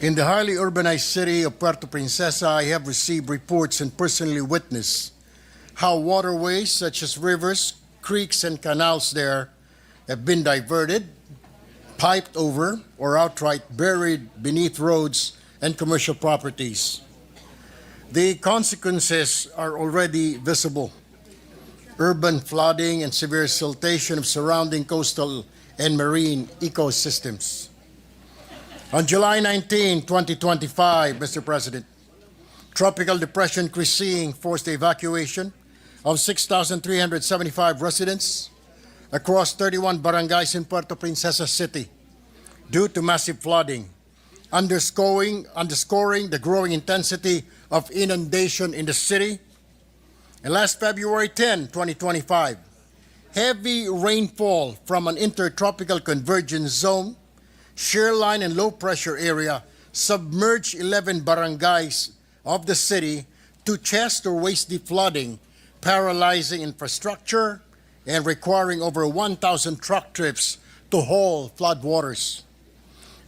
In the highly urbanized city of Puerto Princesa, I have received reports and personally witnessed how waterways such as rivers, creeks, and canals there have been diverted, piped over, or outright buried beneath roads and commercial properties. The consequences are already visible. Urban flooding and severe siltation of surrounding coastal and marine ecosystems. On July 19, 2025, Mr. President, Tropical Depression Christine forced the evacuation of 6,375 residents across 31 barangays in Puerto Princesa City due to massive flooding, underscoring the growing intensity of inundation in the city. And last February 10, 2025, heavy rainfall from an intertropical convergence zone, shear line and low pressure area submerged 11 barangays of the city to chest or waist deep flooding, paralyzing infrastructure and requiring over 1,000 truck trips to haul floodwaters.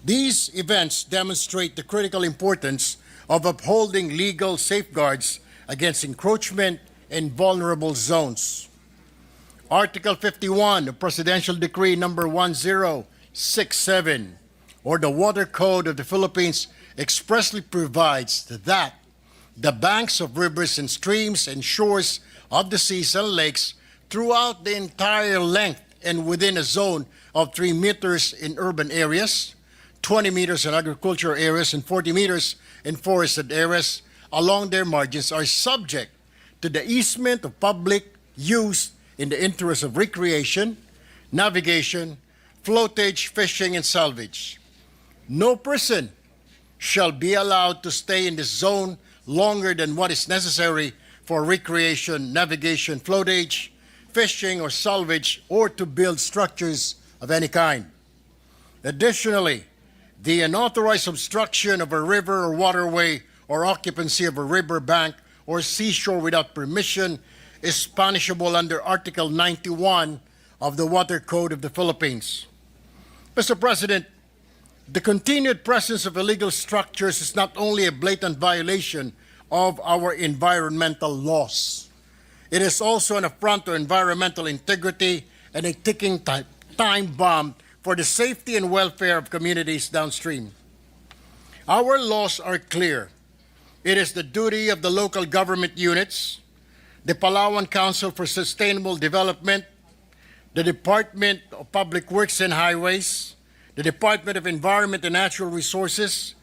These events demonstrate the critical importance of upholding legal safeguards against encroachment in vulnerable zones. Article 51 of Presidential Decree number 1067, or the Water Code of the Philippines, expressly provides that the banks of rivers and streams and shores of the seas and lakes throughout the entire length and within a zone of 3 meters in urban areas, 20 meters in agricultural areas, and 40 meters in forested areas along their margins are subject to the easement of public use in the interest of recreation, navigation, floatage, fishing, and salvage. No person shall be allowed to stay in this zone longer than what is necessary for recreation, navigation, floatage, fishing, or salvage, or to build structures of any kind. Additionally, the unauthorized obstruction of a river or waterway or occupancy of a river bank or seashore without permission is punishable under Article 91 of the Water Code of the Philippines. Mr. President, the continued presence of illegal structures is not only a blatant violation of our environmental laws, it is also an affront to environmental integrity and a ticking time bomb for the safety and welfare of communities downstream. Our laws are clear. It is the duty of the local government units, the Palawan Council for Sustainable Development, the Department of Public Works and Highways, the Department of Environment and Natural Resources,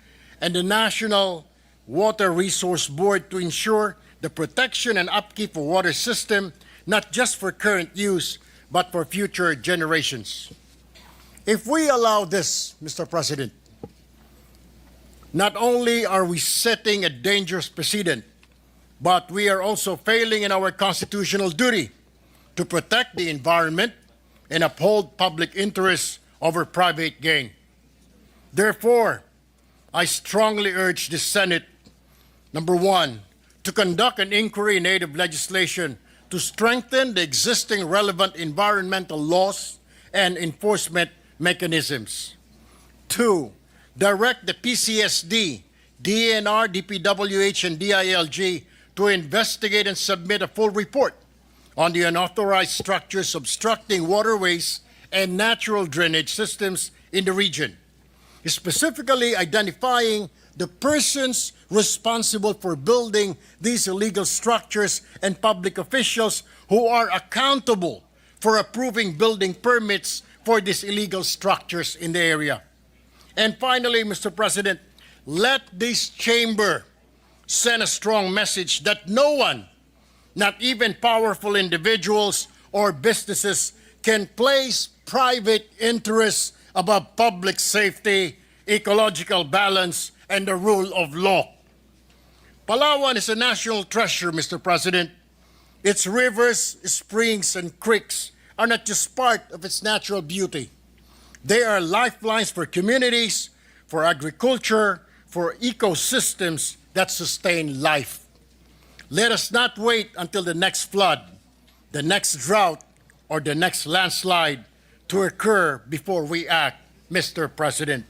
and the National Water Resource Board to ensure the protection and upkeep of water system, not just for current use, but for future generations. If we allow this, Mr. President, not only are we setting a dangerous precedent, but we are also failing in our constitutional duty to protect the environment and uphold public interests over private gain. Therefore, I strongly urge the Senate, number one, to conduct an inquiry in aid of legislation to strengthen the existing relevant environmental laws and enforcement mechanisms. Two, direct the PCSD, DNR, DPWH, and DILG to investigate and submit a full report on the unauthorized structures obstructing waterways and natural drainage systems in the region, specifically identifying the persons responsible for building these illegal structures and public officials who are accountable for approving building permits for these illegal structures in the area. And finally, Mr. President, let this chamber send a strong message that no one, not even powerful individuals or businesses, can place private interests above public safety, ecological balance, and the rule of law. Palawan is a national treasure, Mr. President. Its rivers, springs, and creeks are not just part of its natural beauty. They are lifelines for communities, for agriculture, for ecosystems that sustain life. Let us not wait until the next flood, the next drought, or the next landslide to occur before we act, Mr. President.